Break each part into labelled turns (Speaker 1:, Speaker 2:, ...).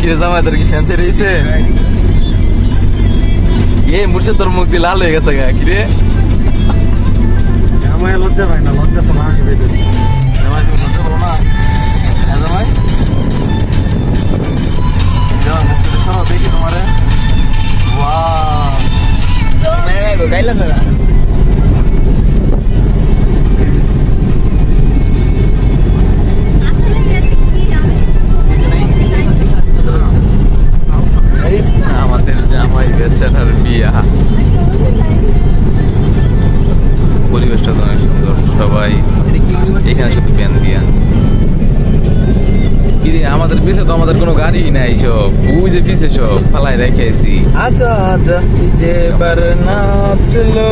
Speaker 1: কিরে জামাই তোর কি ফ্যান ছেড়ে দিয়েছে? এ মুর্শিদ তোর মুখ দিয়ে লাল হয়ে গেছে গা কিরে?
Speaker 2: জামাই লজ্জা পায় না, লজ্জা তো মাকে পেয়েছে।
Speaker 1: জামাই তুমি লজ্জা করো না? হ্যাঁ জামাই, জামাই মুখ থেকে সরো দেখি তোমারে। ওয়াও
Speaker 3: গাইলা দাদা
Speaker 1: আমাদের জামাই বেচারার বিয়া। পরিবেশটা তো অনেক সুন্দর, সবাই এখানে শুধু প্যান দিয়া। কিরে আমাদের পিছে তো আমাদের কোনো গাড়ি নাই, সব ওই যে পিছে সব ফালাই রেখেছি।
Speaker 2: আচ্ছা আচ্ছা যে বার নাচলো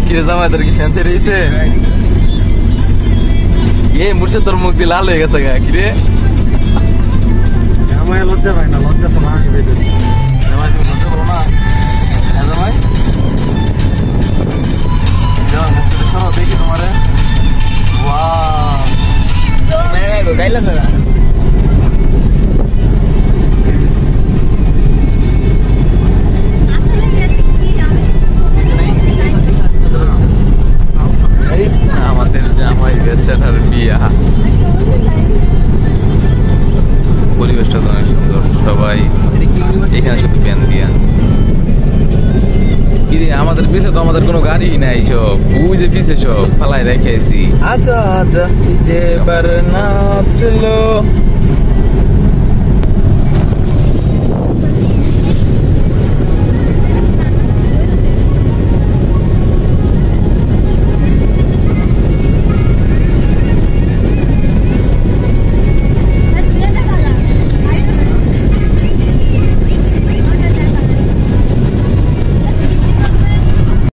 Speaker 1: কিরে জামাই তোর কি ফ্যান ছেড়ে দিয়েছে? এ মুর্শিদ তোর মুখ দিয়ে লাল হয়ে গেছে গা কিরে?
Speaker 2: জামাই লজ্জা পায় না, লজ্জা তো মাকে পেয়েছে।
Speaker 1: জামাই তুমি লজ্জা করো না? হ্যাঁ জামাই, জামাই মুখ থেকে সরো দেখি তোমারে। ওয়াও
Speaker 3: গাইলা দাদা
Speaker 1: আমাদের জামাই বেচারার বিয়া। পরিবেশটা তো অনেক সুন্দর, সবাই এখানে শুধু প্যান দিয়া। কিরে আমাদের পিছে তো আমাদের কোনো গাড়ি নাই, সব ওই যে পিছে সব ফালাই রেখেছি।
Speaker 2: আচ্ছা আচ্ছা যে বার নাচলো